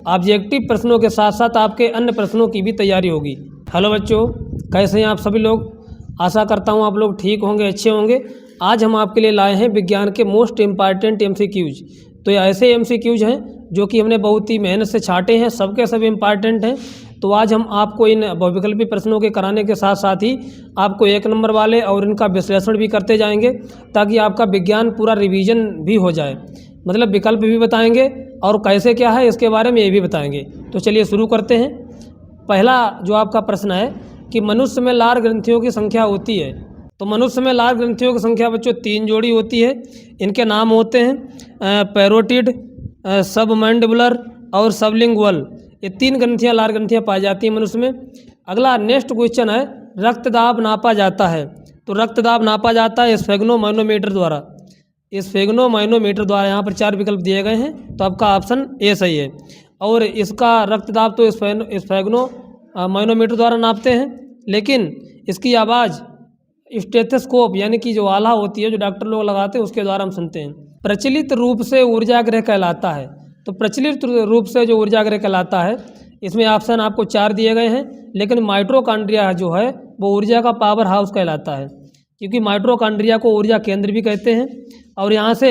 Objective प्रश्नों के साथ साथ आपके अन्य प्रश्नों की भी तैयारी होगी। हेलो बच्चों, कैसे हैं आप सभी लोग? आशा करता हूं आप लोग ठीक होंगे, अच्छे होंगे। आज हम आपके लिए लाए हैं विज्ञान के मोस्ट इम्पॉर्टेंट एमसीक्यूज। तो ये ऐसे एमसीक्यूज हैं जो कि हमने बहुत ही मेहनत से छांटे हैं, सबके सब इम्पॉर्टेंट हैं। तो आज हम आपको इन बहुविकल्पी प्रश्नों के कराने के साथ साथ ही आपको 1 नंबर वाले और इनका विश्लेषण भी करते जाएंगे, ताकि आपका विज्ञान पूरा रिवीजन भी हो जाए। मतलब विकल्प भी बताएंगे और कैसे क्या है इसके बारे में ये भी बताएंगे। तो चलिए शुरू करते हैं। पहला जो आपका प्रश्न है कि मनुष्य में लार ग्रंथियों की संख्या होती है। तो मनुष्य में लार ग्रंथियों की संख्या बच्चों 3 जोड़ी होती है। इनके नाम होते हैं पैरोटिड, सबमैंडिबुलर और सबलिंगुअल। ये 3 ग्रंथियाँ, लार ग्रंथियाँ पाई जाती हैं मनुष्य में। अगला नेक्स्ट क्वेश्चन है, रक्तदाब नापा जाता है। तो रक्तदाब नापा जाता है स्फेग्नोमैनोमीटर द्वारा। स्फेग्नोमैनोमीटर द्वारा। यहाँ पर 4 विकल्प दिए गए हैं, तो आपका ऑप्शन ए सही है। और इसका रक्तदाब तो स्फेग्नोमैनोमीटर द्वारा नापते हैं, लेकिन इसकी आवाज़ स्टेथोस्कोप यानी कि जो आला होती है जो डॉक्टर लोग लगाते हैं उसके द्वारा हम सुनते हैं। प्रचलित रूप से ऊर्जाग्रह कहलाता है। तो प्रचलित रूप से जो ऊर्जाग्रह कहलाता है, इसमें ऑप्शन आपको 4 दिए गए हैं, लेकिन माइटोकॉन्ड्रिया जो है वो ऊर्जा का पावर हाउस कहलाता है, क्योंकि माइटोकॉन्ड्रिया को ऊर्जा केंद्र भी कहते हैं। और यहाँ से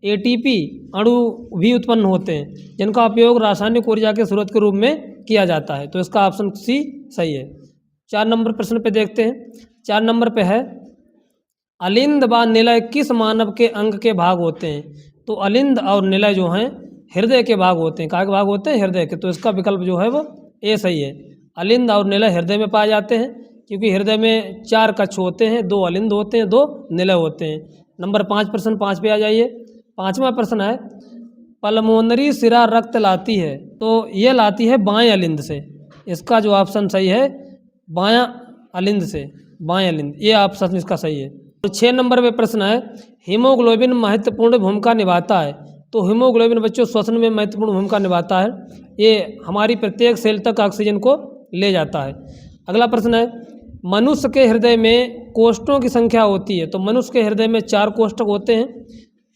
एटीपी अणु भी उत्पन्न होते हैं, जिनका उपयोग रासायनिक ऊर्जा के स्रोत के रूप में किया जाता है। तो इसका ऑप्शन सी सही है। 4 नंबर प्रश्न पे देखते हैं। 4 नंबर पे है, अलिंद व निलय किस मानव के अंग के भाग होते हैं? तो अलिंद और निलय जो हैं हृदय के भाग होते हैं। क्या के भाग होते हैं? हृदय के। तो इसका विकल्प जो है वो ए सही है। अलिंद और निलय हृदय में पाए जाते हैं, क्योंकि हृदय में 4 कक्ष होते हैं, 2 अलिंद होते हैं, 2 निलय होते हैं। नंबर 5 प्रश्न 5 पे आ जाइए। 5वां प्रश्न है, पल्मोनरी सिरा रक्त लाती है। तो ये लाती है बाएं अलिंद से। इसका जो ऑप्शन सही है बायां अलिंद से, बाएं अलिंद, ये ऑप्शन इसका सही है। तो 6 नंबर पे प्रश्न है, हीमोग्लोबिन महत्वपूर्ण भूमिका निभाता है। तो हीमोग्लोबिन बच्चों श्वसन में महत्वपूर्ण भूमिका निभाता है। ये हमारी प्रत्येक सेल तक ऑक्सीजन को ले जाता है। अगला प्रश्न है, मनुष्य के हृदय में कोष्ठों की संख्या होती है। तो मनुष्य के हृदय में 4 कोष्ठक होते हैं,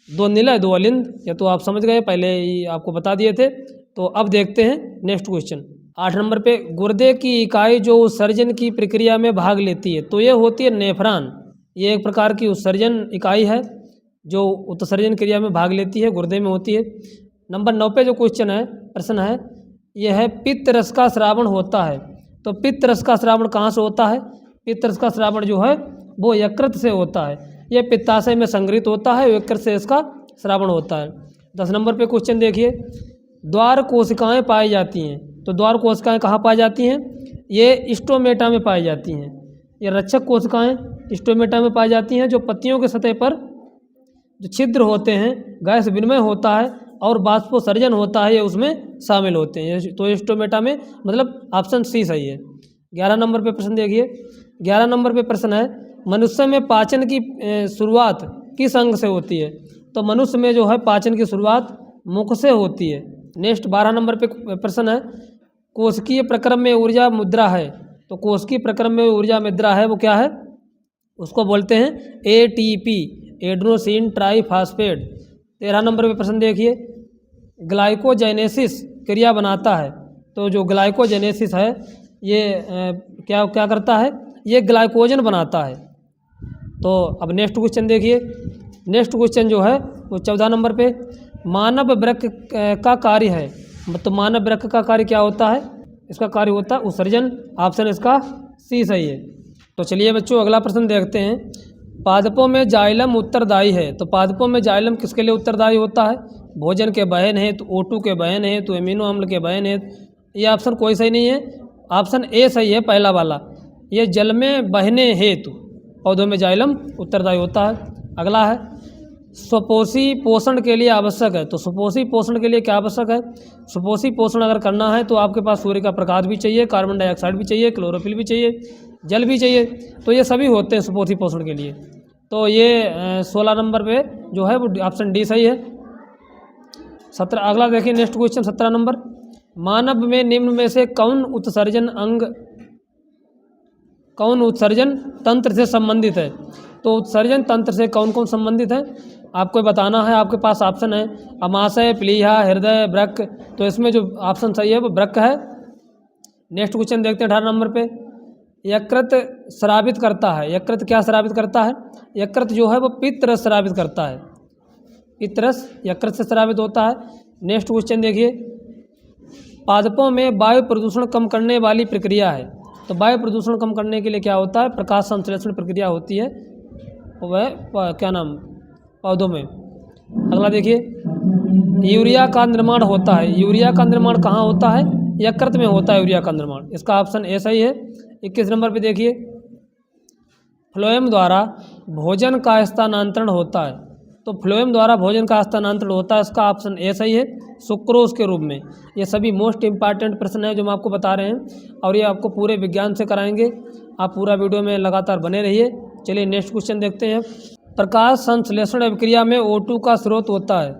2 निलय 2 अलिंद। ये तो आप समझ गए, पहले ही आपको बता दिए थे। तो अब देखते हैं नेक्स्ट क्वेश्चन। 8 नंबर पे, गुर्दे की इकाई जो उत्सर्जन की प्रक्रिया में भाग लेती है। तो ये होती है नेफ्रॉन। ये एक प्रकार की उत्सर्जन इकाई है जो उत्सर्जन क्रिया में भाग लेती है, गुर्दे में होती है। नंबर 9 पे जो क्वेश्चन है, प्रश्न है, यह है पित्त रस का स्रावण होता है। तो पित्त रस का स्रावण कहाँ से होता है? पित्त रस का स्रावण जो है वो यकृत से होता है। ये पित्ताशय में संग्रहित होता है, यकृत से इसका स्रावण होता है। 10 नंबर पे क्वेश्चन देखिए, द्वार कोशिकाएं पाई जाती हैं। तो द्वार कोशिकाएं कहाँ पाई जाती हैं? ये स्टोमेटा में पाई जाती हैं। ये रक्षक कोशिकाएं स्टोमेटा में पाई जाती हैं, जो पत्तियों के सतह पर जो छिद्र होते हैं, गैस विनिमय होता है और बाष्पोत्सर्जन होता है, ये उसमें शामिल होते हैं। तो स्टोमेटा में, मतलब ऑप्शन सी सही है। 11 नंबर पे प्रश्न देखिए। 11 नंबर पे प्रश्न है, मनुष्य में पाचन की शुरुआत किस अंग से होती है? तो मनुष्य में जो है पाचन की शुरुआत मुख से होती है। नेक्स्ट 12 नंबर पे प्रश्न है, कोशिकीय प्रक्रम में ऊर्जा मुद्रा है। तो कोशिकीय प्रक्रम में ऊर्जा मुद्रा है वो क्या है? उसको बोलते हैं एटीपी, एड्नोसिन ट्राईफॉस्फेट। 13 नंबर पे प्रश्न देखिए, ग्लाइकोजेनेसिस क्रिया बनाता है। तो जो ग्लाइकोजेनेसिस है ये क्या करता है? ये ग्लाइकोजन बनाता है। तो अब नेक्स्ट क्वेश्चन देखिए। नेक्स्ट क्वेश्चन जो है वो 14 नंबर पे, मानव वृक्क का कार्य है। तो मानव वृक्क का कार्य क्या होता है? इसका कार्य होता है उत्सर्जन। ऑप्शन इसका सी सही है। तो चलिए बच्चों अगला प्रश्न देखते हैं। पादपों में जाइलम उत्तरदायी है। तो पादपों में जाइलम किसके लिए उत्तरदायी होता है? भोजन के वहन है, तो O2 के वहन है, तो एमिनो अम्ल के वहन है। ये ऑप्शन कोई सही नहीं है। ऑप्शन ए सही है, पहला वाला। ये जल में बहने हेतु पौधों में जाइलम उत्तरदायी होता है। अगला है, सुपोषी पोषण के लिए आवश्यक है। तो सुपोषी पोषण के लिए क्या आवश्यक है? सुपोषी पोषण अगर करना है तो आपके पास सूर्य का प्रकाश भी चाहिए, कार्बन डाइऑक्साइड भी चाहिए, क्लोरोफिल भी चाहिए, जल भी चाहिए। तो ये सभी होते हैं सुपोषी पोषण के लिए। तो ये 16 नंबर पे जो है वो ऑप्शन डी सही है। 17 अगला देखिए नेक्स्ट क्वेश्चन 17 नंबर, मानव में निम्न में से कौन उत्सर्जन तंत्र से संबंधित है? तो उत्सर्जन तंत्र से कौन कौन संबंधित है? आपको बताना है, आपके पास ऑप्शन है अमाशय, प्लीहा, हृदय, वृक्क। तो इसमें जो ऑप्शन सही है वो वृक्क है। नेक्स्ट क्वेश्चन देखते हैं 18 नंबर पे। यकृत स्रावित करता है, यकृत क्या स्रावित करता है? यकृत जो है वो पित्त स्रावित करता है, पित्त रस यकृत से स्रावित होता है। नेक्स्ट क्वेश्चन देखिए, पादपों में वायु प्रदूषण कम करने वाली प्रक्रिया है। तो वायु प्रदूषण कम करने के लिए क्या होता है? प्रकाश संश्लेषण प्रक्रिया होती है, वह क्या नाम पौधों में। अगला देखिए, यूरिया का निर्माण होता है। यूरिया का निर्माण कहाँ होता है? यकृत में होता है यूरिया का निर्माण। इसका ऑप्शन ए सही है। 21 नंबर पे देखिए, फ्लोएम द्वारा भोजन का स्थानांतरण होता है। तो फ्लोएम द्वारा भोजन का स्थानांतरण होता है, इसका ऑप्शन ए सही है, सुक्रोज के रूप में। ये सभी मोस्ट इंपॉर्टेंट प्रश्न हैं जो हम आपको बता रहे हैं और ये आपको पूरे विज्ञान से कराएंगे। आप पूरा वीडियो में लगातार बने रहिए। चलिए नेक्स्ट क्वेश्चन देखते हैं। प्रकाश संश्लेषण अभिक्रिया में O2 का स्रोत होता है।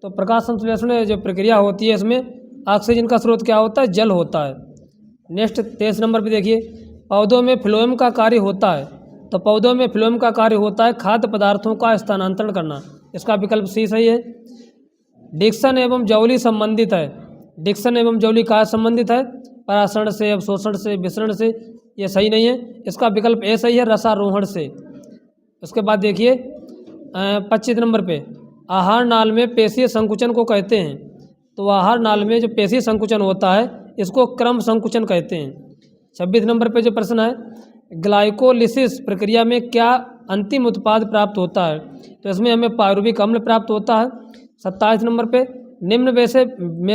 तो प्रकाश संश्लेषण जो प्रक्रिया होती है इसमें ऑक्सीजन का स्रोत क्या होता है? जल होता है। नेक्स्ट 23 नंबर पे देखिए, पौधों में फ्लोएम का कार्य होता है। तो पौधों में फ्लोएम का कार्य होता है खाद्य पदार्थों का स्थानांतरण करना। इसका विकल्प सी सही है। डिक्शन एवं जौली संबंधित है। डिक्शन एवं जौली कहाँ संबंधित है? परासरण से, अवशोषण से, विसरण से। ये सही नहीं है, इसका विकल्प ए सही है, रसारोहण से। उसके बाद देखिए 25 नंबर पे, आहार नाल में पेशीय संकुचन को कहते हैं। तो आहार नाल में जो पेशीय संकुचन होता है इसको क्रम संकुचन कहते हैं। 26 नंबर पे जो प्रश्न है, ग्लाइकोलिसिस प्रक्रिया में क्या अंतिम उत्पाद प्राप्त होता है? तो इसमें हमें पायरुविक अम्ल प्राप्त होता है। 27 नंबर पे, निम्न में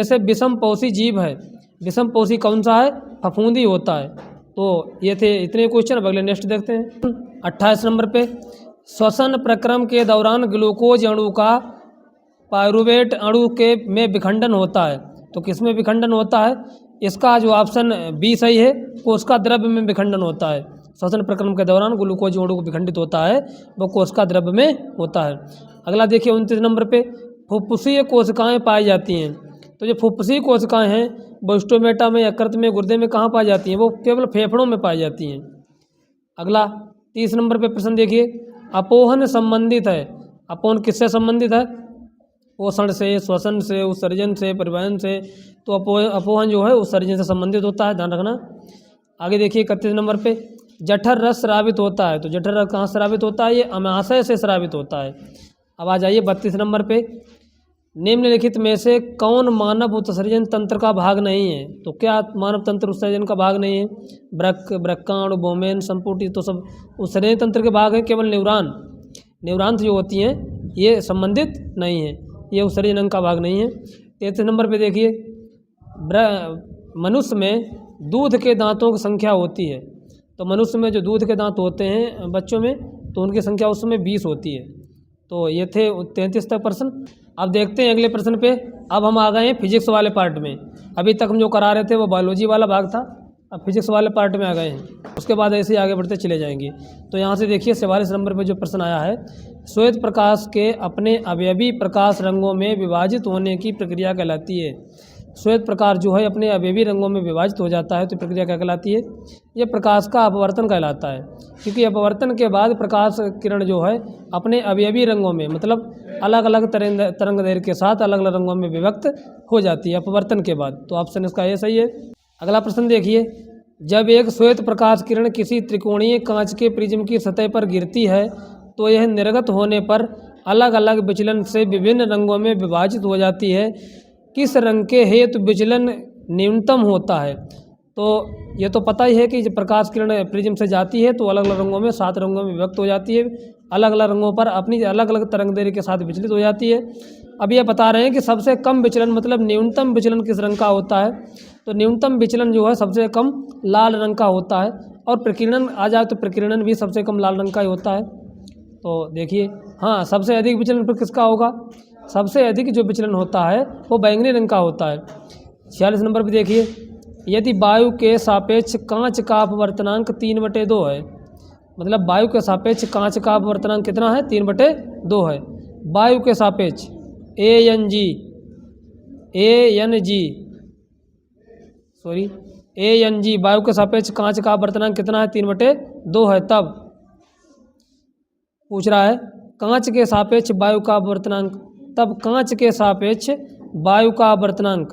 से विषमपोषी जीव है। विषमपोषी कौन सा है? फफूंदी होता है। तो ये थे इतने क्वेश्चन। अब अगले नेक्स्ट देखते हैं। 28 नंबर पे, श्वसन प्रक्रम के दौरान ग्लूकोज अणु का पायरुवेट अणु के में विखंडन होता है। तो किस में विखंडन होता है? इसका जो ऑप्शन बी सही है, कोशिका द्रव्य में विखंडन होता है। श्वसन प्रक्रम के दौरान ग्लूकोज अणु को विखंडित होता है, वो कोशिका द्रव्य में होता है। अगला देखिए 29 नंबर पे, फुफ्फुसीय कोशिकाएं पाई जाती हैं। तो जो फुफ्फुसीय कोशिकाएं हैं वो स्टोमेटा में, यकृत में, गुर्दे में कहाँ पाई जाती हैं? वो केवल फेफड़ों में पाई जाती हैं। अगला 30 नंबर पे प्रश्न देखिए, अपोहन संबंधित है। अपोहन किससे संबंधित है? पोषण से, श्वसन से, उत्सर्जन से, परिवहन से। तो अपोहन जो है उत्सर्जन से संबंधित होता है, ध्यान रखना। आगे देखिए 31 नंबर पे, जठर रस स्रावित होता है। तो जठर रस कहाँ स्रावित होता है? ये अमाशय से स्रावित होता है। अब आ जाइए 32 नंबर पे, निम्नलिखित में से कौन मानव उत्सर्जन तंत्र का भाग नहीं है? तो क्या मानव तंत्र उत्सर्जन का भाग नहीं है? वृक्क, वृक्काणु, बोमेन, संपुटी, तो सब उत्सर्जन तंत्र के भाग है। केवल न्यूरॉन्स जो होती हैं ये संबंधित नहीं है, ये उत्सर्जन अंग का भाग नहीं है। 33 नंबर पे देखिए, मनुष्य में दूध के दांतों की संख्या होती है। तो मनुष्य में जो दूध के दांत होते हैं बच्चों में, तो उनकी संख्या उस समय 20 होती है। तो ये थे 33 तक प्रश्न। अब देखते हैं अगले प्रश्न पे। अब हम आ गए हैं फिजिक्स वाले पार्ट में। अभी तक हम जो करा रहे थे वो बायोलॉजी वाला भाग था, अब फिजिक्स वाले पार्ट में आ गए हैं। उसके बाद ऐसे ही आगे बढ़ते चले जाएंगे। तो यहाँ से देखिए 44 नंबर पे जो प्रश्न आया है, श्वेत प्रकाश के अपने अवयवी प्रकाश रंगों में विभाजित होने की प्रक्रिया कहलाती है। श्वेत प्रकाश जो है अपने अवयवी रंगों में विभाजित हो जाता है, तो प्रक्रिया क्या कहलाती है? ये प्रकाश का अपवर्तन कहलाता है। क्योंकि अपवर्तन के बाद प्रकाश किरण जो है अपने अवयवी रंगों में, मतलब अलग अलग तरंग दैर्घ्य के साथ अलग अलग रंगों में विभक्त हो जाती है अपवर्तन के बाद। तो ऑप्शन इसका ये सही है। अगला प्रश्न देखिए, जब एक श्वेत प्रकाश किरण किसी त्रिकोणीय कांच के प्रिज्म की सतह पर गिरती है तो यह निर्गत होने पर अलग अलग विचलन से विभिन्न रंगों में विभाजित हो जाती है। किस रंग के हेतु विचलन न्यूनतम होता है? तो ये तो पता ही है कि जब प्रकाश किरण प्रिज्म से जाती है तो अलग अलग रंगों में 7 रंगों में विभक्त हो जाती है, अलग अलग रंगों पर अपनी अलग अलग तरंग दैर्घ्य के साथ विचलित हो जाती है। अब ये बता रहे हैं कि सबसे कम विचलन मतलब न्यूनतम विचलन किस रंग का होता है? तो न्यूनतम विचलन जो है सबसे कम लाल रंग का होता है। और प्रकीर्णन आ जाए तो प्रकीर्णन भी सबसे कम लाल रंग का ही होता है। तो देखिए, हाँ, सबसे अधिक विचलन फिर किसका होगा? सबसे अधिक जो विचलन होता है वो बैंगनी रंग का होता है। 46 नंबर पे देखिए, यदि वायु के सापेक्ष कांच का अपवर्तनांक 3/2 है, मतलब वायु के सापेक्ष कांच का अपवर्तनांक कितना है? 3/2 है। वायु के सापेक्ष ANG वायु के सापेक्ष कांच का अपवर्तनांक कितना है? 3/2 है। तब पूछ रहा है कांच के सापेक्ष वायु का अपवर्तनांक, तब कांच के सापेक्ष वायु का अपवर्तनांक,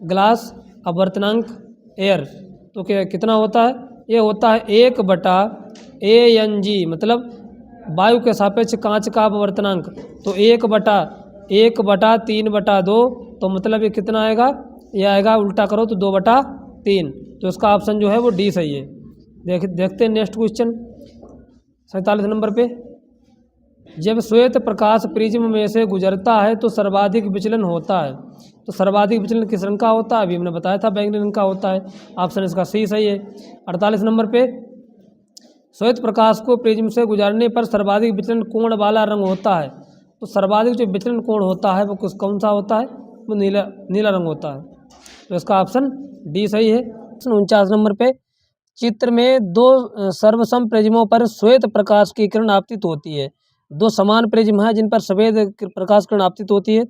ग्लास अपवर्तनांक एयर, तो क्या कितना होता है? ये होता है 1/ANG, मतलब वायु के सापेक्ष कांच का अपवर्तनांक, तो 1/3/2, तो मतलब ये कितना आएगा? ये आएगा, उल्टा करो तो 2/3, तो इसका ऑप्शन जो है वो डी सही है। देखते हैं नेक्स्ट क्वेश्चन 47 नंबर पे। जब श्वेत प्रकाश प्रिज्म में से गुजरता है तो सर्वाधिक विचलन होता है, तो सर्वाधिक विचलन किस रंग का होता है? अभी हमने बताया था बैंगनी रंग का होता है, ऑप्शन इसका सी सही है। 48 नंबर पे, श्वेत प्रकाश को प्रिज्म से गुजारने पर सर्वाधिक विचलन कोण वाला रंग होता है, तो सर्वाधिक जो विचलन कोण होता है वो कौन सा होता है? वो नीला रंग होता है, तो इसका ऑप्शन डी सही है। 49 नंबर पे, चित्र में दो सर्वसम प्रिज्मों पर श्वेत प्रकाश की किरण आपतित होती है, दो समान प्रिज्म हैं जिन पर सफेद प्रकाश किरण आपतित होती है,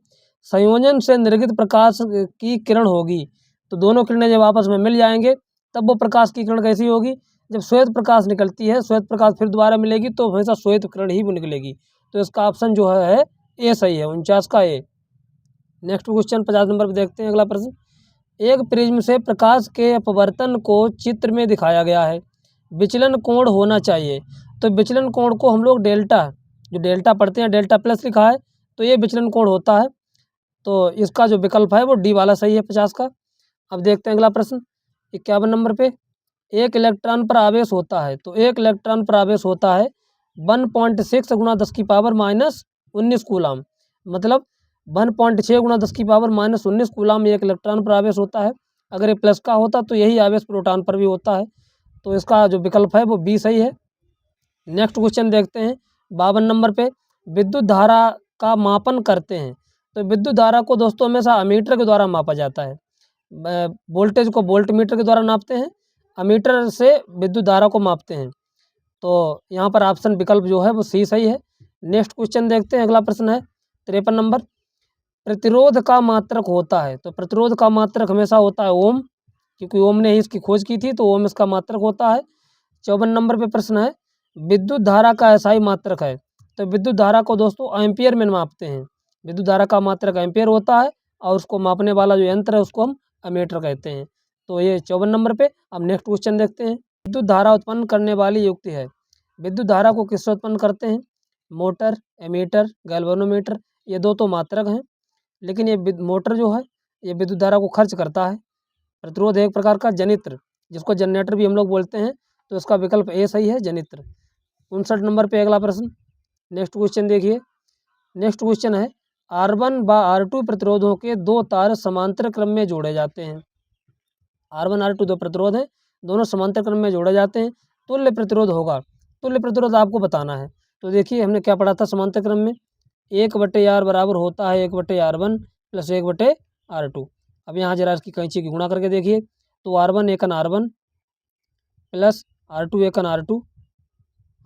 संयोजन से निर्गत प्रकाश की किरण होगी, तो दोनों किरणें जब आपस में मिल जाएंगे तब वो प्रकाश की किरण कैसी होगी? जब श्वेत प्रकाश निकलती है, श्वेत प्रकाश फिर दोबारा मिलेगी तो हमेशा श्वेत किरण ही वो निकलेगी, तो इसका ऑप्शन जो है ए सही है, 49 का ए। नेक्स्ट क्वेश्चन 50 नंबर पर देखते हैं अगला प्रश्न। एक प्रिज्म से प्रकाश के अपवर्तन को चित्र में दिखाया गया है, विचलन कोण होना चाहिए, तो विचलन कोण को हम लोग डेल्टा, जो डेल्टा पढ़ते हैं, डेल्टा प्लस लिखा है, तो ये विचलन कोण होता है, तो इसका जो विकल्प है वो डी वाला सही है 50 का। अब देखते हैं अगला प्रश्न 51 नंबर पे। एक इलेक्ट्रॉन पर आवेश होता है, तो एक इलेक्ट्रॉन पर आवेश होता है 1.6 गुणा 10⁻⁻19 कूलाम, मतलब 1.6 गुणा 10⁻⁻19 कूलाम एक इलेक्ट्रॉन पर आवेश होता है। अगर ये प्लस का होता तो यही आवेश प्रोटॉन पर भी होता है, तो इसका जो विकल्प है वो बी सही है। नेक्स्ट क्वेश्चन देखते हैं 52 नंबर पे। विद्युत धारा का मापन करते हैं, तो विद्युत धारा को दोस्तों हमेशा अमीटर के द्वारा मापा जाता है, वोल्टेज को वोल्ट मीटर के द्वारा नापते हैं, अमीटर से विद्युत धारा को मापते हैं, तो यहाँ पर ऑप्शन विकल्प जो है वो सी सही है। नेक्स्ट क्वेश्चन देखते हैं अगला प्रश्न है 53 नंबर। प्रतिरोध का मात्रक होता है, तो प्रतिरोध का मात्रक हमेशा होता है ओम, क्योंकि ओम ने ही इसकी खोज की थी, तो ओम इसका मात्रक होता है। 54 नंबर पे प्रश्न है, विद्युत धारा का एसआई मात्रक है, तो विद्युत धारा को दोस्तों एम्पियर में मापते हैं, विद्युत धारा का मात्रक एम्पियर होता है, और उसको मापने वाला जो यंत्र है उसको हम अमीटर कहते हैं, तो ये 54 नंबर पे। अब नेक्स्ट क्वेश्चन देखते हैं। विद्युत धारा उत्पन्न करने वाली युक्ति है, विद्युत धारा को किससे उत्पन्न करते हैं? मोटर, एमीटर, गैल्वेनोमीटर, ये दो तो मात्रक हैं, लेकिन ये मोटर जो है ये विद्युत धारा को खर्च करता है। प्रतिरोध एक प्रकार का जनित्र, जिसको जनरेटर भी हम लोग बोलते हैं, तो इसका विकल्प ए सही है, जनित्र। 59 नंबर पे अगला प्रश्न। नेक्स्ट क्वेश्चन देखिए। नेक्स्ट क्वेश्चन है, R1 व R2 प्रतिरोधों के दो तार समांतर क्रम में जोड़े जाते हैं। R1 R2 दो प्रतिरोध हैं, दोनों समांतर क्रम में जोड़े जाते हैं, तुल्य प्रतिरोध होगा। तुल्य प्रतिरोध आपको बताना है, तो देखिए हमने क्या पढ़ा था समांतर क्रम में, 1/R बराबर होता है 1/R1 प्लस 1/R2। अब यहाँ जरा इसकी कैंची की गुणा करके देखिए, तो R1 एकन R1 plus R2 एकन R2,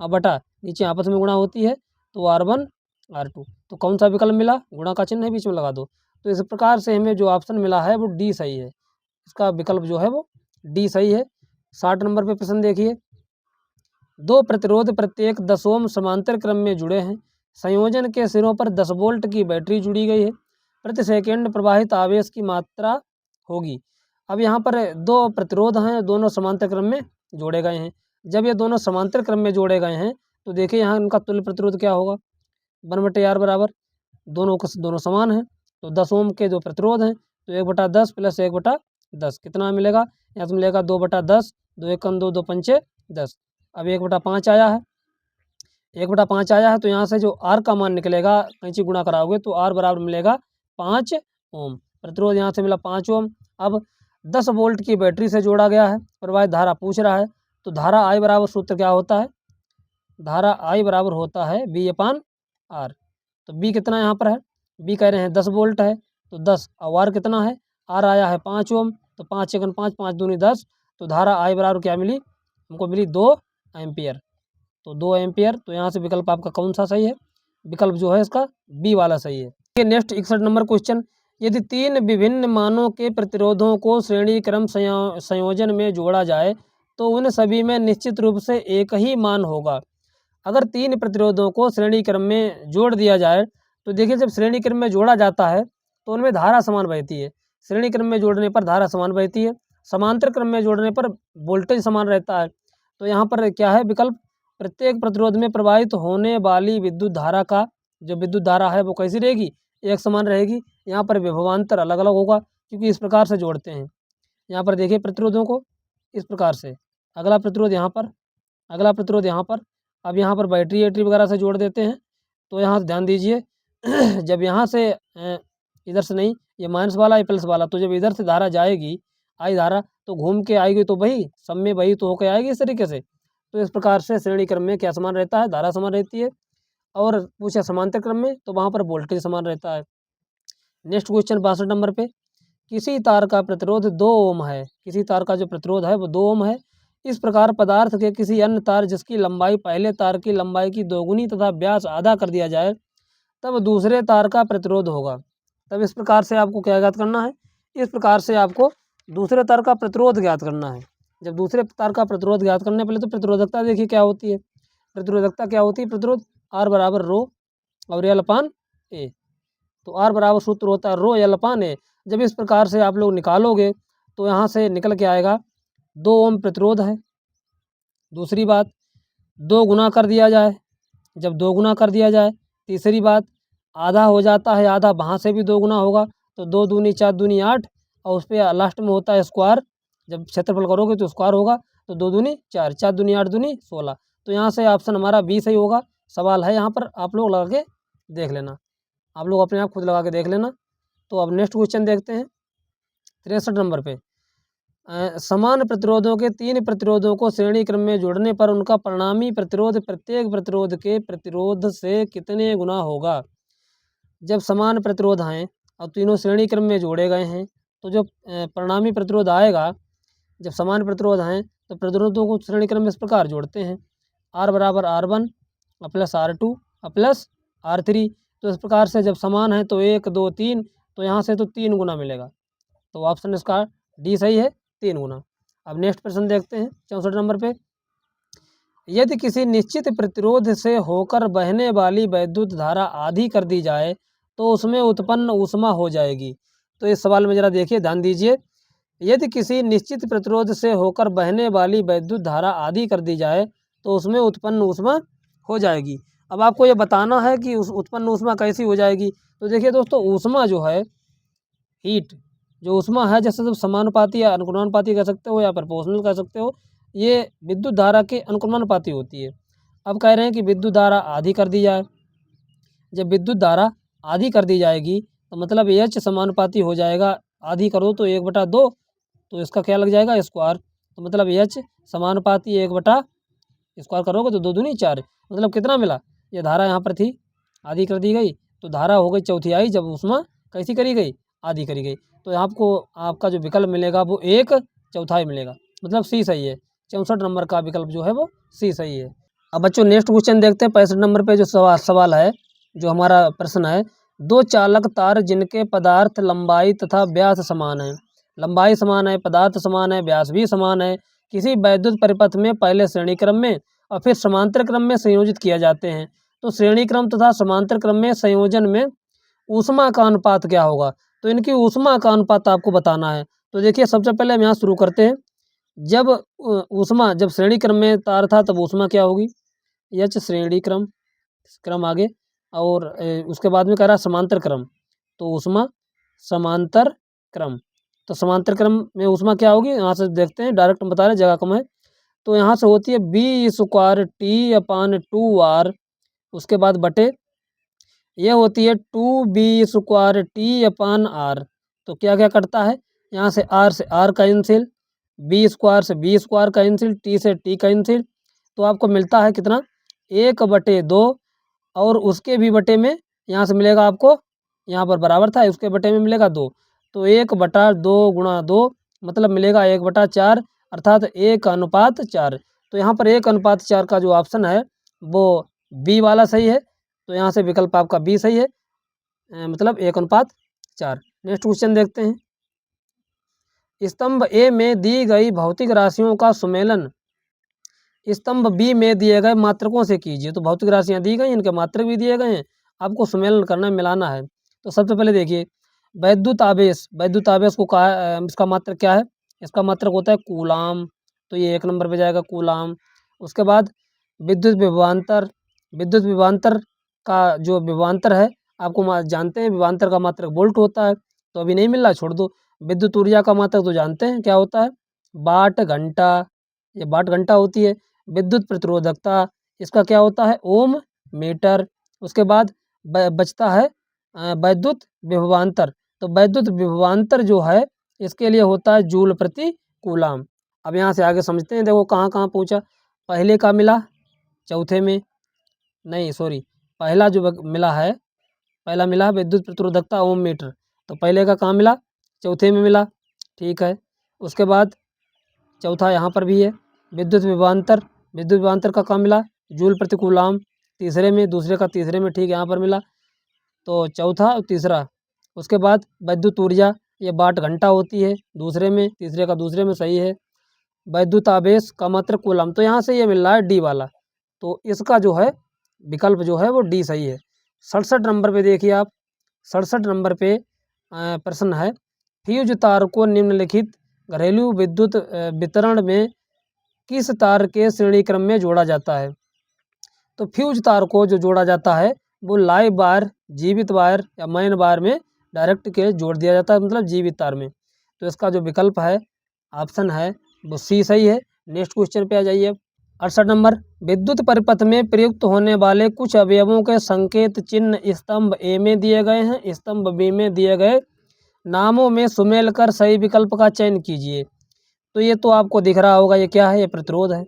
अब बटा नीचे आपस में गुणा होती है, तो R1 R2, तो कौन सा विकल्प मिला? गुणा का चिन्ह है बीच में लगा दो, तो इस प्रकार से हमें जो ऑप्शन मिला है वो डी सही है, इसका विकल्प जो है वो डी सही है। 60 नंबर पे प्रश्न देखिए। दो प्रतिरोध प्रत्येक 10 ओम समांतर क्रम में जुड़े हैं, संयोजन के सिरों पर 10 वोल्ट की बैटरी जुड़ी गई है, प्रति सेकंड प्रवाहित आवेश की मात्रा होगी। अब यहाँ पर दो प्रतिरोध हैं, दोनों समांतर क्रम में जोड़े गए हैं। जब ये दोनों समांतर क्रम में जोड़े गए हैं तो देखिए यहाँ इनका तुल्य प्रतिरोध क्या होगा, 1/R बराबर, दोनों समान हैं, तो 10 ओम के जो प्रतिरोध हैं, तो 1/10 प्लस 1/10 कितना मिलेगा? यहाँ से मिलेगा 2/10, 2 एकम 2, 2 पंचे 10। अब 1/5 आया है, 1/5 आया है, तो यहाँ से जो आर का मान निकलेगा, कैंची गुणा कराओगे तो आर बराबर मिलेगा 5 ओम। प्रतिरोध यहाँ से मिला 5 ओम। अब 10 वोल्ट की बैटरी से जोड़ा गया है, प्रवाहित धारा पूछ रहा है, तो धारा आई बराबर सूत्र क्या होता है? धारा आई बराबर होता है V/R। तो बी कितना यहाँ पर है? बी कह रहे हैं 10 वोल्ट है, तो 10, और आर कितना है? आर आया है 5 ओम, तो 5 एकन 5, 5 दूनी 10, तो धारा आई बराबर क्या मिली हमको? मिली 2 एम्पियर, तो 2 एम्पियर। तो यहाँ से विकल्प आपका कौन सा सही है? विकल्प जो है इसका बी वाला सही है। Next 61 number question. यदि 3 विभिन्न मानों के प्रतिरोधों को श्रेणी क्रम संयोजन में जोड़ा जाए तो उन सभी में निश्चित रूप से एक ही मान होगा। अगर तीन प्रतिरोधों को श्रेणी क्रम में जोड़ दिया जाए तो देखिए जब श्रेणी क्रम में जोड़ा जाता है तो उनमें धारा समान बहती है। श्रेणी क्रम में जोड़ने पर धारा समान बहती है, समांतर क्रम में जोड़ने पर वोल्टेज समान रहता है। तो यहाँ पर क्या है विकल्प, प्रत्येक प्रतिरोध में प्रवाहित होने वाली विद्युत धारा का जो विद्युत धारा है वो कैसी रहेगी, एक समान रहेगी। यहाँ पर विभवांतर अलग अलग होगा क्योंकि इस प्रकार से जोड़ते हैं। यहाँ पर देखिए प्रतिरोधों को इस प्रकार से, अगला प्रतिरोध यहाँ पर, अगला प्रतिरोध यहाँ पर। अब यहाँ पर बैटरी एटरी वगैरह से जोड़ देते हैं। तो यहाँ से ध्यान दीजिए जब यहाँ से इधर से नहीं, ये माइनस वाला ये प्लस वाला, तो जब इधर से धारा जाएगी आई धारा तो घूम के आएगी तो वही सब में वही तो होकर आएगी इस तरीके से। तो इस प्रकार से श्रेणी क्रम में क्या समान रहता है, धारा समान रहती है। और पूछा समांतर क्रम में तो वहाँ पर वोल्टेज समान रहता है। नेक्स्ट क्वेश्चन 62 नंबर पे, किसी तार का प्रतिरोध 2 ओम है, किसी तार का जो प्रतिरोध है वो 2 ओम है। इस प्रकार पदार्थ के किसी अन्य तार जिसकी लंबाई पहले तार की लंबाई की दोगुनी तथा व्यास आधा कर दिया जाए तब दूसरे तार का प्रतिरोध होगा। तब इस प्रकार से आपको क्या ज्ञात करना है, इस प्रकार से आपको दूसरे तार का प्रतिरोध ज्ञात करना है। जब दूसरे तार का प्रतिरोध ज्ञात करने पहले तो प्रतिरोधकता देखिए क्या होती है, प्रतिरोधकता क्या होती है, प्रतिरोध आर बराबर रो और एल अपान ए। तो आर बराबर सूत्र होता है रो एल अपान ए। जब इस प्रकार से आप लोग निकालोगे तो यहाँ से निकल के आएगा 2 ओम प्रतिरोध है। दूसरी बात 2 गुना कर दिया जाए, जब 2 गुना कर दिया जाए। तीसरी बात आधा हो जाता है, आधा वहाँ से भी 2 गुना होगा तो 2 दूनी 4 दूनी 8 और उस पर लास्ट में होता है स्क्वायर। जब क्षेत्रफल करोगे तो स्क्वायर होगा तो 2 दूनी 4, 4 दूनी 8 दूनी 16। तो यहाँ से ऑप्शन हमारा बी सही होगा। सवाल है यहाँ पर, आप लोग लगा के देख लेना, आप लोग अपने आप खुद लगा के देख लेना। तो अब नेक्स्ट क्वेश्चन देखते हैं 63 नंबर पे। समान प्रतिरोधों के 3 प्रतिरोधों को श्रेणी क्रम में जोड़ने पर उनका परिणामी प्रतिरोध प्रत्येक प्रतिरोध के प्रतिरोध से कितने गुना होगा। जब समान प्रतिरोध हैं और तीनों श्रेणी क्रम में जोड़े गए हैं तो जो परिणामी प्रतिरोध आएगा, जब समान प्रतिरोध हैं तो प्रतिरोधों को श्रेणी क्रम में इस प्रकार जोड़ते हैं, आर बराबर R1 plus R2 plus R3। तो इस प्रकार से जब समान है तो 1 2 3, तो यहाँ से तो 3 गुना मिलेगा। तो ऑप्शन इसका डी सही है, 3 गुना। अब नेक्स्ट प्रश्न देखते हैं 64 नंबर पे। यदि किसी निश्चित प्रतिरोध से होकर बहने वाली वैद्युत धारा आधी कर दी जाए तो उसमें उत्पन्न ऊष्मा हो जाएगी। तो इस सवाल में ज़रा देखिए, ध्यान दीजिए। यदि किसी निश्चित प्रतिरोध से होकर बहने वाली वैद्युत धारा आधी कर दी जाए तो उसमें उत्पन्न ऊष्मा हो जाएगी। अब आपको ये बताना है कि उस उत्पन्न ऊष्मा कैसी हो जाएगी। तो देखिए दोस्तों, ऊष्मा जो है, हीट जो ऊष्मा है, जैसे समानुपाती या अनुक्रमानुपाती कह सकते हो या प्रोपोर्शनल कह सकते हो, ये विद्युत धारा के अनुक्रमानुपाती होती है। अब कह रहे हैं कि विद्युत धारा आधी कर दी जाए। जब विद्युत धारा आधी कर दी जाएगी तो मतलब एच समानुपाती हो जाएगा, आधी करो तो 1/2, तो इसका क्या लग जाएगा स्क्वायर। तो मतलब एच समानुपाती 1/, स्क्वायर करोगे तो 2 दूनी 4, मतलब कितना मिला, ये धारा यहाँ पर थी आधी कर दी गई तो धारा हो गई चौथाई, जब ऊष्मा कैसी करी गई, आधी करी गई। तो आपको आपका जो विकल्प मिलेगा वो 1/4 मिलेगा, मतलब सी सही है। 64 नंबर का विकल्प जो है वो सी सही है। अब बच्चों नेक्स्ट क्वेश्चन देखते हैं 65 नंबर पे। जो सवाल है, जो हमारा प्रश्न है, 2 चालक तार जिनके पदार्थ लंबाई तथा व्यास समान है, लंबाई समान है, पदार्थ समान है, व्यास भी समान है, किसी वैद्युत परिपथ में पहले श्रेणी क्रम में और फिर समांतर क्रम में संयोजित किया जाते हैं। तो श्रेणी क्रम तथा समांतर क्रम में संयोजन में ऊष्मा का अनुपात क्या होगा। तो इनकी ऊष्मा का अनुपात आपको बताना है। तो देखिए सबसे पहले हम यहाँ शुरू करते हैं। जब ऊष्मा, जब श्रेणी क्रम में तार था तब ऊष्मा क्या होगी, एच श्रेणी क्रम आगे, और उसके बाद में कह रहा समांतर क्रम, तो ऊष्मा समांतर क्रम। तो समांतर क्रम में ऊष्मा क्या होगी, यहाँ से देखते हैं, डायरेक्ट बता रहे, जगह कम है। तो यहाँ से होती है B²T/2R, उसके बाद बटे ये होती है 2B²T/R। तो क्या क्या कटता है, यहाँ से R कैंसिल, B² से B² कैंसिल, T से T कैंसिल। तो आपको मिलता है कितना, 1/2, और उसके भी बटे में यहाँ से मिलेगा आपको, यहाँ पर बराबर था, उसके बटे में मिलेगा 2। तो 1/2 गुणा 2 मतलब मिलेगा 1/4, अर्थात 1:4। तो यहाँ पर 1:4 का जो ऑप्शन है वो बी वाला सही है। तो यहाँ से विकल्प आपका बी सही है, मतलब 1:4। नेक्स्ट क्वेश्चन देखते हैं। स्तंभ ए में दी गई भौतिक राशियों का सुमेलन स्तंभ बी में दिए गए मात्रकों से कीजिए। तो भौतिक राशियाँ दी गई, इनके मात्रक भी दिए गए हैं, आपको सम्मेलन करना है, मिलाना है। तो सबसे पहले देखिए वैद्युत आवेश को कहा इसका मात्रक क्या है? इसका मात्रक होता है कूलाम, तो ये 1 नंबर पे जाएगा कूलाम। उसके बाद विद्युत विभवांतर का जो विभवांतर है, आपको जानते हैं विभवांतर का मात्रक वोल्ट होता है, तो अभी नहीं मिल रहा, छोड़ दो। विद्युत ऊर्जा का मात्रक तो जानते हैं क्या होता है, वाट घंटा, ये वाट घंटा होती है। विद्युत प्रतिरोधकता, इसका क्या होता है, ओम मीटर। उसके बाद बचता है वैद्युत विभवांतर, तो वैद्युत विभवांतर जो है इसके लिए होता है जूल प्रति कूलाम। अब यहाँ से आगे समझते हैं, देखो कहाँ कहाँ पूछा। पहले का मिला चौथे में, नहीं सॉरी, पहला जो मिला है, पहला मिला है विद्युत प्रतिरोधकता ओम मीटर, तो पहले का कहाँ मिला, चौथे में मिला, ठीक है। उसके बाद चौथा यहाँ पर भी है विद्युत विभवांतर का कहाँ मिला, जूल प्रति कूलाम, तीसरे में, दूसरे का तीसरे में, ठीक यहाँ पर मिला, तो चौथा और तीसरा। उसके बाद वैद्युत ऊर्जा, ये वाट घंटा होती है दूसरे में, तीसरे का दूसरे में, सही है। वैद्युत आवेश का मात्रक कूलाम, तो यहाँ से ये मिल रहा है डी वाला, तो इसका जो है विकल्प जो है वो डी सही है। 67 नंबर पे देखिए आप, 67 नंबर पे प्रश्न है, फ्यूज तार को निम्नलिखित घरेलू विद्युत वितरण में किस तार के श्रेणी क्रम में जोड़ा जाता है? तो फ्यूज तार को जो जोड़ा जाता है वो लाइव वायर, जीवित वायर या मैन वायर में डायरेक्ट के जोड़ दिया जाता है, मतलब जीवित तार में। तो इसका जो विकल्प है, ऑप्शन है वो सी सही है। नेक्स्ट क्वेश्चन पे आ जाइए। 68 नंबर, विद्युत परिपथ में प्रयुक्त होने वाले कुछ अवयवों के संकेत चिन्ह स्तंभ ए में दिए गए हैं, स्तंभ बी में दिए गए नामों में सुमेल कर सही विकल्प का चयन कीजिए। तो ये तो आपको दिख रहा होगा, ये क्या है, ये प्रतिरोध है,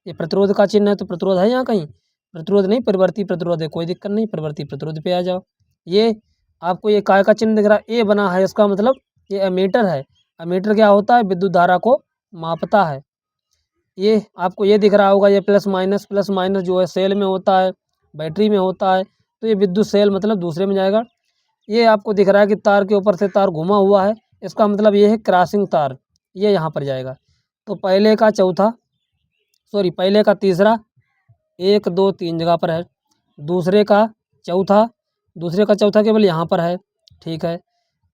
ये प्रतिरोध का चिन्ह है, तो प्रतिरोध है यहाँ कहीं, प्रतिरोध नहीं, परिवर्ती प्रतिरोध है, कोई दिक्कत नहीं, परिवर्ती प्रतिरोध पे आ जाओ। ये आपको ये काय का चिन्ह दिख रहा है, ए बना है, इसका मतलब ये एमीटर है। एमीटर क्या होता है, विद्युत धारा को मापता है। ये आपको ये दिख रहा होगा, ये प्लस माइनस जो है सेल में होता है, बैटरी में होता है, तो ये विद्युत सेल मतलब दूसरे में जाएगा। ये आपको दिख रहा है कि तार के ऊपर से तार घुमा हुआ है, इसका मतलब ये है क्रॉसिंग तार, ये यहाँ पर जाएगा। तो पहले का तीसरा, 1 2 3 जगह पर है, दूसरे का चौथा केवल यहाँ पर है, ठीक है।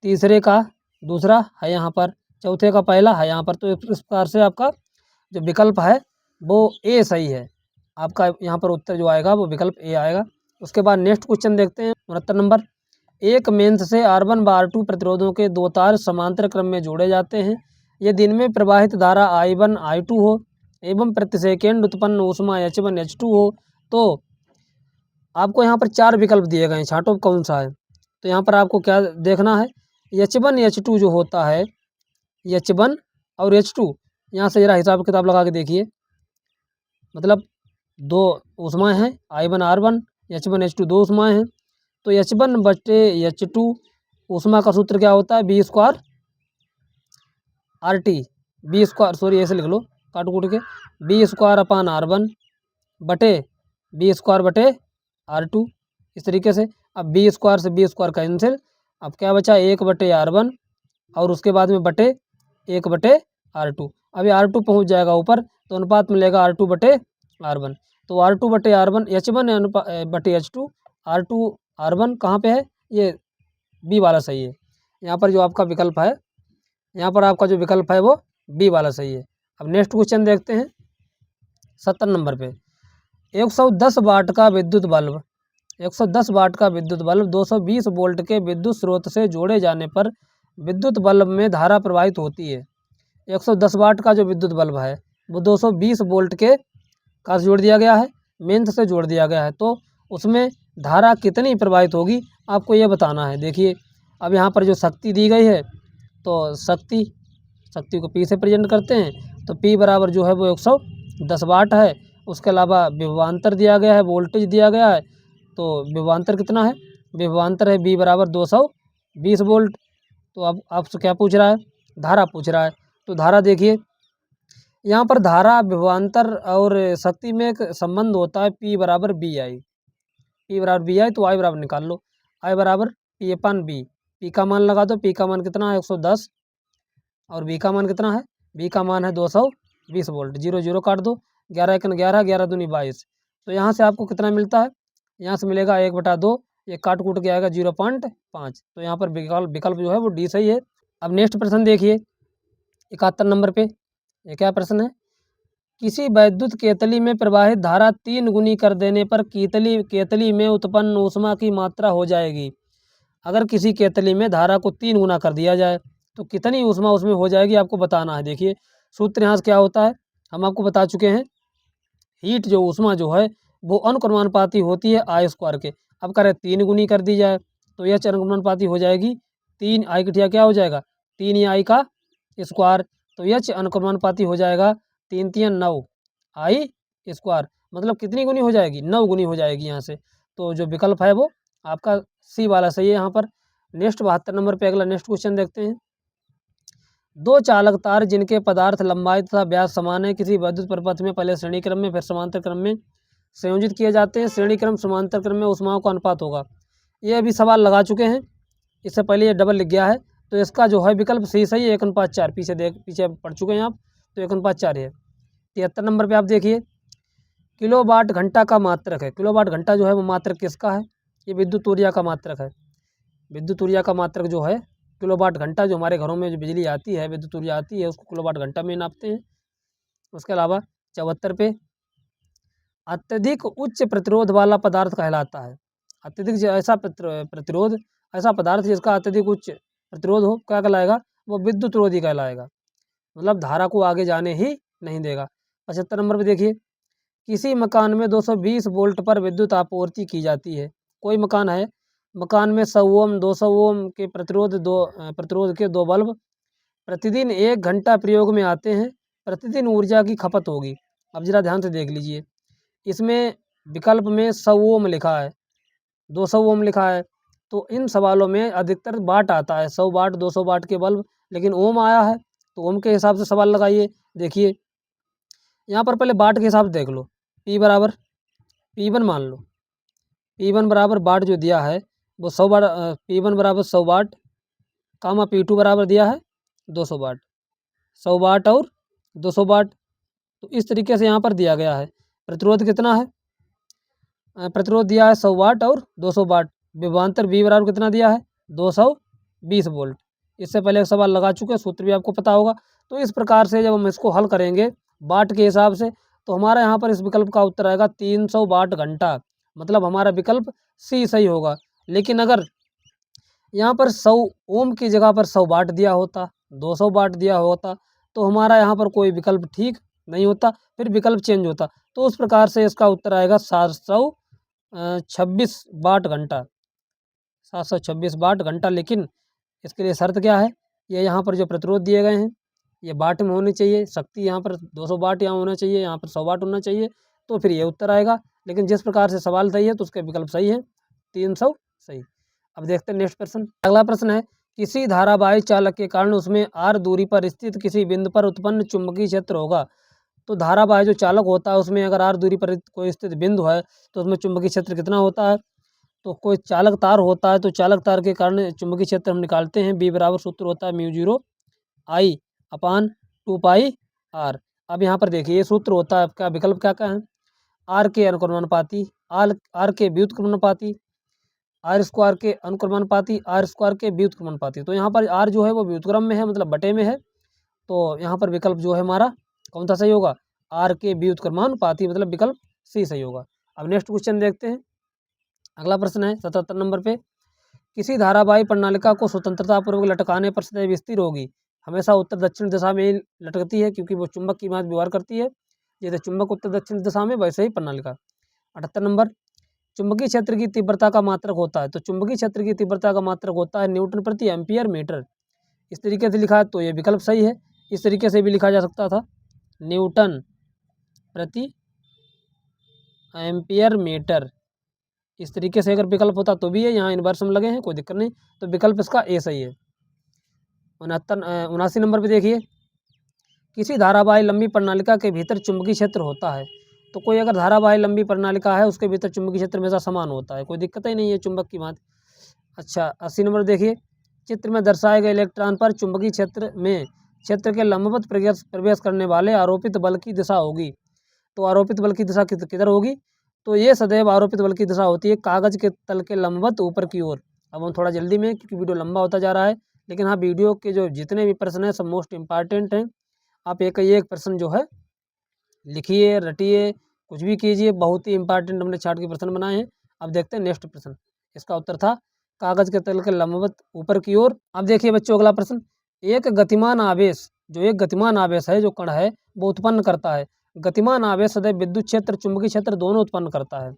तीसरे का दूसरा है यहाँ पर, चौथे का पहला है यहाँ पर, तो इस प्रकार से आपका जो विकल्प है वो ए सही है। आपका यहाँ पर उत्तर जो आएगा वो विकल्प ए आएगा। उसके बाद नेक्स्ट क्वेश्चन देखते हैं। 69 नंबर, एक मेंस से R1 व R2 प्रतिरोधों के दो तार समांतर क्रम में जोड़े जाते हैं। ये दिन में प्रवाहित धारा I1 I2 हो एवं प्रति सेकेंड उत्पन्न ऊष्मा H1 H2 हो, तो आपको यहाँ पर 4 विकल्प दिए गए हैं, छांटो कौन सा है। तो यहाँ पर आपको क्या देखना है, H1 H2 जो होता है, H1 और H2, यहाँ से जरा हिसाब किताब लगा के देखिए, मतलब दो ऊष्माएँ हैं, I1 R1, H1 H2 दो ऊष्माएँ हैं, तो H1 बटे H2 ऊष्मा का सूत्र क्या होता है, B square RT, B square sorry ऐसे लिख लो काट कूट के, बी स्क्वायर अपान R1 बटे बी स्क्वायर बटे R2, इस तरीके से। अब बी स्क्वायर से बी स्क्वायर कैंसिल, अब क्या बचा, 1 बटे R1 और उसके बाद में बटे 1 बटे R2। अभी R2 पहुंच जाएगा ऊपर, तो अनुपात मिलेगा R2 बटे R1, तो R2 बटे R1 H1 बटे H2, R2 R1 कहाँ पे है, ये बी वाला सही है। यहाँ पर जो आपका विकल्प है, यहाँ पर आपका जो विकल्प है वो बी वाला सही है। अब नेक्स्ट क्वेश्चन देखते हैं। 70 नंबर पे, 110 वाट का विद्युत बल्ब 110 वाट का विद्युत बल्ब 220 वोल्ट के विद्युत स्रोत से जोड़े जाने पर विद्युत बल्ब में धारा प्रवाहित होती है। 110 वाट का जो विद्युत बल्ब है वो 220 वोल्ट के का जोड़ दिया गया है, मेंस से जोड़ दिया गया है, तो उसमें धारा कितनी प्रवाहित होगी आपको ये बताना है। देखिए अब यहाँ पर जो शक्ति दी गई है, तो शक्ति को P से प्रेजेंट करते हैं, तो P बराबर जो है वो 110 वाट है। उसके अलावा विभवांतर दिया गया है, वोल्टेज दिया गया है, तो विभवांतर कितना है, विभवांतर है V बराबर 220 वोल्ट। तो अब आपसे क्या पूछ रहा है, धारा पूछ रहा है। तो धारा देखिए, यहाँ पर धारा विभवांतर और शक्ति में एक संबंध होता है, P बराबर BI, तो I बराबर निकाल लो, I बराबर P अपन B, P का मान लगा दो, P का मान कितना है 110 और B का मान कितना है, B का मान है 220 वोल्ट, 0 0 काट दो, 11 एकन 11, 11 दूनी 22। तो यहाँ से आपको कितना मिलता है, यहाँ से मिलेगा 1/2, ये काट कूट के आएगा 0.5। तो यहाँ पर विकल्प जो है वो डी सही है। अब नेक्स्ट प्रश्न देखिए 71 नंबर पे, ये क्या प्रश्न है, किसी वैद्युत केतली में प्रवाहित धारा 3 गुनी कर देने पर केतली में उत्पन्न ऊष्मा की मात्रा हो जाएगी। अगर किसी केतली में धारा को 3 गुना कर दिया जाए तो कितनी ऊष्मा उसमें हो जाएगी, आपको बताना है। देखिए सूत्र यहाँ से क्या होता है, हम आपको बता चुके हैं, हीट जो ऊष्मा जो है वो अनुक्रमानुपाती होती है आई स्क्वायर के। अब करें 3 गुनी कर दी जाए तो यह अनुक्रमानुपाती हो जाएगी 3 आई की क्या हो जाएगा 3 आई का स्क्वायर, तो यह अनुक्रमानुपाती हो जाएगा 3 3 9 आई स्क्वायर, मतलब कितनी गुनी हो जाएगी 9 गुनी हो जाएगी यहाँ से। तो जो विकल्प है वो आपका सी वाला सही है यहाँ पर। नेक्स्ट 72 नंबर पे अगला नेक्स्ट क्वेश्चन देखते हैं। दो चालक तार जिनके पदार्थ लंबाई तथा व्यास समान है किसी वैद्युत प्रपथ में पहले श्रेणी क्रम में फिर समांतर क्रम में संयोजित किए जाते हैं। श्रेणी क्रम समांतर क्रम में ऊष्माओं का अनुपात होगा। ये अभी सवाल लगा चुके हैं, इससे पहले ये डबल लिख गया है, तो इसका जो है विकल्प सही सही है 1:4। पीछे पढ़ चुके हैं आप, तो 1:4 है। 73 नंबर पे आप देखिए, किलोवाट घंटा का मात्रक है। किलोवाट घंटा जो है वो मात्रक किसका है, ये विद्युत ऊर्जा का मात्रक है। विद्युत ऊर्जा का मात्रक जो है किलोवाट घंटा, जो हमारे घरों में जो बिजली आती है विद्युत ऊर्जा आती है उसको किलोवाट घंटा में नापते हैं। उसके अलावा 74 पे, अत्यधिक उच्च प्रतिरोध वाला पदार्थ कहलाता है। अत्यधिक ऐसा प्रतिरोध, ऐसा पदार्थ जिसका अत्यधिक उच्च प्रतिरोध हो, क्या कहलाएगा, वो विद्युत रोधी कहलाएगा, मतलब धारा को आगे जाने ही नहीं देगा। 75 नंबर पे देखिए, किसी मकान में 220 वोल्ट पर विद्युत आपूर्ति की जाती है। कोई मकान है, मकान में 100 ओम 200 ओम के प्रतिरोध के 2 बल्ब प्रतिदिन 1 घंटा प्रयोग में आते हैं, प्रतिदिन ऊर्जा की खपत होगी। अब जरा ध्यान से देख लीजिए, इसमें विकल्प में 100 ओम लिखा है, 200 ओम लिखा है, तो इन सवालों में अधिकतर वाट आता है, 100 वाट 200 वाट के बल्ब, लेकिन ओम आया है तो ओम के हिसाब से सवाल लगाइए। देखिए यहाँ पर पहले वाट के हिसाब से देख लो, P बराबर P1 मान लो, P1 बराबर वाट जो दिया है वो 100 वाट, P1 बराबर 100 वाट कामा P2 बराबर दिया है 200 वाट, 100 वाट और 200 वाट। तो इस तरीके से यहाँ पर दिया गया है। प्रतिरोध कितना है, प्रतिरोध दिया है 100 वाट और 200 वाट। विभवांतर V बराबर कितना दिया है 220 वोल्ट। इससे पहले एक सवाल लगा चुके हैं, सूत्र भी आपको पता होगा। तो इस प्रकार से जब हम इसको हल करेंगे वाट के हिसाब से, तो हमारा यहाँ पर इस विकल्प का उत्तर आएगा 300 वाट घंटा, मतलब हमारा विकल्प सी सही होगा। लेकिन अगर यहाँ पर 100 ओम की जगह पर 100 वाट दिया होता, 200 वाट दिया होता, तो हमारा यहाँ पर कोई विकल्प ठीक नहीं होता, फिर विकल्प चेंज होता। तो उस प्रकार से इसका उत्तर आएगा 726 वाट घंटा, 726 वाट घंटा। लेकिन इसके लिए शर्त क्या है, ये यहाँ पर जो प्रतिरोध दिए गए हैं ये वाट में होने चाहिए, शक्ति यहाँ पर 200 वाट यहाँ होना चाहिए, यहाँ पर 100 वाट होना चाहिए, तो फिर ये उत्तर आएगा। लेकिन जिस प्रकार से सवाल सही है तो उसके विकल्प सही है, 300 सही। अब देखते हैं नेक्स्ट प्रश्न। अगला प्रश्न है, किसी धारावाही चालक के कारण उसमें r दूरी पर स्थित किसी बिंदु पर उत्पन्न चुंबकीय क्षेत्र होगा। तो धारावाही जो चालक होता है उसमें अगर r दूरी पर कोई स्थित बिंदु है तो उसमें चुंबकीय क्षेत्र कितना होता है। तो कोई चालक तार होता है तो चालक तार के कारण चुंबकीय क्षेत्र हम निकालते हैं, B बराबर सूत्र होता है μ0 I अपान 2 पाई r। अब यहाँ पर देखिए ये सूत्र होता है आपका, विकल्प क्या क्या है, r के अनुक्रमानुपाती, r के व्युत्क्रमानुपाती, r स्क्वायर के अनुक्रमानुपाती, r स्क्वायर के व्युत्क्रमानुपाती। तो यहाँ पर r जो है वो व्युत्क्रम में है, मतलब बटे में है, तो यहाँ पर विकल्प जो है हमारा कौन सा सही होगा, r के व्युत्क्रमानुपाती, मतलब विकल्प सी सही होगा। अब नेक्स्ट क्वेश्चन देखते हैं। अगला प्रश्न है 77 नंबर पे, किसी धारावाही प्रणालिका को स्वतंत्रतापूर्वक लटकाने पर सदैव स्थिर होगी। हमेशा उत्तर दक्षिण दिशा में ही लटकती है क्योंकि वो चुंबक की भांति व्यवहार करती है, जैसे चुंबक उत्तर दक्षिण दिशा में वैसे ही प्रणालिका। 78 नंबर, चुंबकीय क्षेत्र की तीव्रता का मात्रक होता है। तो चुंबकीय क्षेत्र की तीव्रता का मात्रक होता है न्यूटन प्रति एम्पियर मीटर। इस तरीके से लिखा है तो ये विकल्प सही है। इस तरीके से भी लिखा जा सकता था, न्यूटन प्रति एम्पियर मीटर। इस तरीके से अगर विकल्प होता तो भी है, यहाँ इन्वर्स हम लगे हैं, कोई दिक्कत नहीं, तो विकल्प इसका ए सही है। 79 नंबर पे देखिए, किसी धारावाही लंबी प्रणालिका के भीतर चुंबकीय क्षेत्र होता है। तो कोई अगर धारावाही लंबी प्रणालिका है उसके भीतर चुंबकीय क्षेत्र हमेशा समान होता है, कोई दिक्कत ही नहीं है चुंबक की भांति। अच्छा 80 नंबर देखिए, चित्र में दर्शाए गए इलेक्ट्रॉन पर चुंबकीय क्षेत्र में क्षेत्र के लंबवत प्रवेश करने वाले आरोपित बल की दिशा होगी। तो आरोपित बल की दिशा किधर होगी? तो ये सदैव आरोपित बल की दिशा होती है कागज के तल के लंबवत ऊपर की ओर। अब हम थोड़ा जल्दी में, क्योंकि वीडियो लंबा होता जा रहा है, लेकिन हाँ वीडियो के जो जितने भी प्रश्न हैं सब मोस्ट इम्पॉर्टेंट हैं। आप एक प्रश्न जो है लिखिए, रटिए, कुछ भी कीजिए, बहुत ही इंपॉर्टेंट हमने चार्ट के प्रश्न बनाए हैं। अब देखते हैं नेक्स्ट प्रश्न। इसका उत्तर था कागज के तल के लंबवत ऊपर की ओर। अब देखिए बच्चों अगला प्रश्न, एक गतिमान आवेश, जो एक गतिमान आवेश है, जो कण है वो उत्पन्न करता है। गतिमान आवेश सदैव विद्युत क्षेत्र चुंबकीय क्षेत्र दोनों उत्पन्न करता है।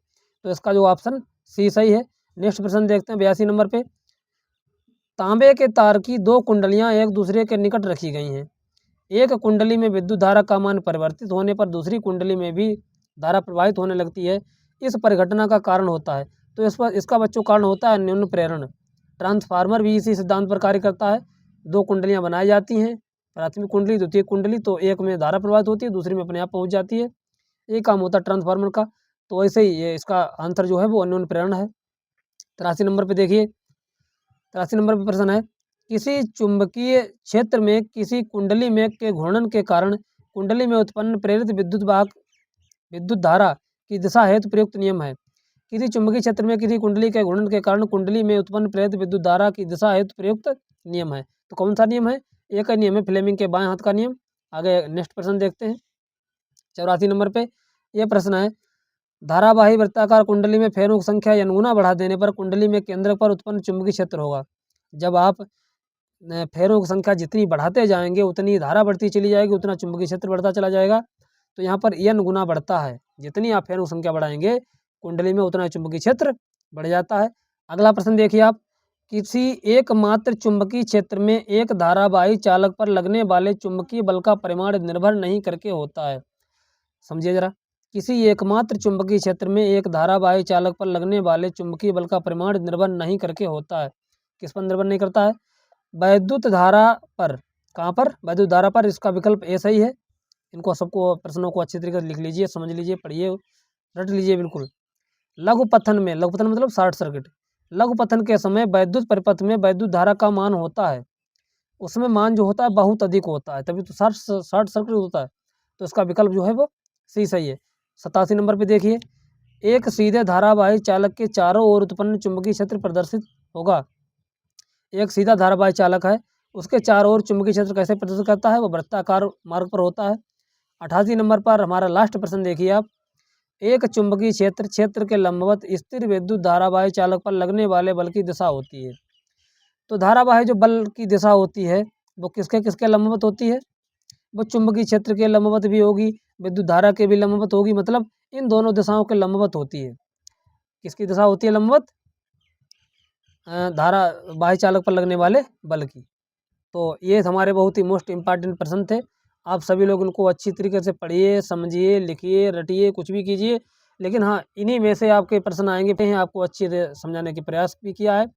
तो इसका जो ऑप्शन सी सही है। नेक्स्ट प्रश्न देखते हैं 82 नंबर पे। तांबे के तार की दो कुंडलियां एक दूसरे के निकट रखी गई हैं। एक कुंडली में विद्युत धारा का मान परिवर्तित होने पर दूसरी कुंडली में भी धारा प्रवाहित होने लगती है। इस परिघटना का कारण होता है। तो इसका बच्चों कारण होता है न्यून प्रेरण। ट्रांसफार्मर भी इसी सिद्धांत पर कार्य करता है। दो कुंडलियां बनाई जाती हैं, प्राथमिक कुंडली द्वितीय कुंडली, तो एक में धारा प्रवाहित होती है, दूसरी में अपने आप पहुंच जाती है। ये काम होता है ट्रांसफार्मर का। तो वैसे ही ये इसका आंसर जो है वो अन्योन प्रेरण है। 83 नंबर पे देखिए, 83 नंबर पे प्रश्न है, किसी चुंबकीय क्षेत्र में किसी कुंडली में के घूर्णन के कारण कुंडली में उत्पन्न प्रेरित विद्युत धारा की दिशा हेतु प्रयुक्त नियम है। किसी चुंबकीय क्षेत्र में किसी कुंडली के घूर्णन के कारण कुंडली में उत्पन्न प्रेरित विद्युत धारा की दिशा हेतु प्रयुक्त नियम है। तो कौन सा नियम है? एक नियम है फ्लेमिंग के बाएं हाथ का नियम। आगे नेक्स्ट प्रश्न देखते हैं 84 नंबर पे। यह प्रश्न है, धारावाही वृत्ताकार कुंडली में फेरों की संख्या n गुना बढ़ा देने पर कुंडली में केंद्र पर उत्पन्न चुंबकीय क्षेत्र होगा। जब आप फेरों की संख्या जितनी बढ़ाते जाएंगे उतनी धारा बढ़ती चली जाएगी, उतना चुंबकीय क्षेत्र बढ़ता चला जाएगा। तो यहाँ पर n गुना बढ़ता है, जितनी आप फेरों की संख्या बढ़ाएंगे कुंडली में उतना चुंबकीय क्षेत्र बढ़ जाता है। अगला प्रश्न देखिए आप, किसी एकमात्र चुंबकीय क्षेत्र में एक धारावाही चालक पर लगने वाले चुंबकीय बल का परिमाण निर्भर नहीं करके होता है। समझिए जरा, किसी एकमात्र चुंबकीय क्षेत्र में एक धारावाही चालक पर लगने वाले चुंबकीय बल का परिमाण निर्भर नहीं करके होता है। किस पर निर्भर नहीं करता है? वैद्युत धारा पर। कहाँ पर? वैद्युत धारा पर। इसका विकल्प ए सही है। इनको सबको प्रश्नों को अच्छी तरीके से लिख लीजिए, समझ लीजिए, पढ़िए, रट लीजिए बिल्कुल। लघुपथन में, लघुपथन मतलब शॉर्ट सर्किट, लघुपथन के समय वैद्युत परिपथ में वैद्युत धारा का मान होता है, उसमें मान जो होता है बहुत अधिक होता है, तभी तो शॉर्ट सर्किट होता है। तो इसका विकल्प जो है वो सी सही है। 87 नंबर पे देखिए, एक सीधे धारावाही चालक के चारों ओर उत्पन्न चुंबकीय क्षेत्र प्रदर्शित होगा। एक सीधा धारावाही चालक है, उसके चारों ओर चुंबकीय क्षेत्र कैसे प्रदर्शित करता है? वो वृत्ताकार मार्ग पर होता है। 88 नंबर पर हमारा लास्ट प्रश्न देखिए आप, एक चुंबकीय क्षेत्र के लंबवत स्थिर विद्युत धारावाही चालक पर लगने वाले बल की दिशा होती है। तो धारावाही जो बल की दिशा होती है वो किसके किसके लंबवत होती है? वो चुंबकीय क्षेत्र के लंबवत भी होगी, विद्युत धारा के भी लंबवत होगी, मतलब इन दोनों दिशाओं के लंबवत होती है। किसकी दिशा होती है लंबवत? धारावाही चालक पर लगने वाले बल की। तो ये हमारे बहुत ही मोस्ट इम्पॉर्टेंट प्रश्न थे। आप सभी लोग उनको अच्छी तरीके से पढ़िए, समझिए, लिखिए, रटिए, कुछ भी कीजिए, लेकिन हाँ इन्हीं में से आपके प्रश्न आएंगे। हैं आपको अच्छी से समझाने की प्रयास भी किया है।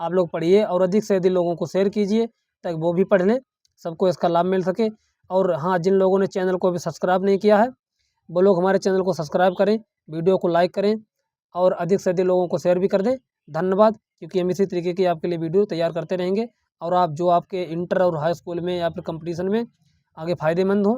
आप लोग पढ़िए और अधिक से अधिक लोगों को शेयर कीजिए ताकि वो भी पढ़ लें, सबको इसका लाभ मिल सके। और हाँ, जिन लोगों ने चैनल को अभी सब्सक्राइब नहीं किया है वो लोग हमारे चैनल को सब्सक्राइब करें, वीडियो को लाइक करें और अधिक से अधिक लोगों को शेयर भी कर दें। धन्यवाद, क्योंकि हम इसी तरीके की आपके लिए वीडियो तैयार करते रहेंगे और आप जो आपके इंटर और हाई स्कूल में या फिर कंपटीशन में आगे फ़ायदेमंद हों।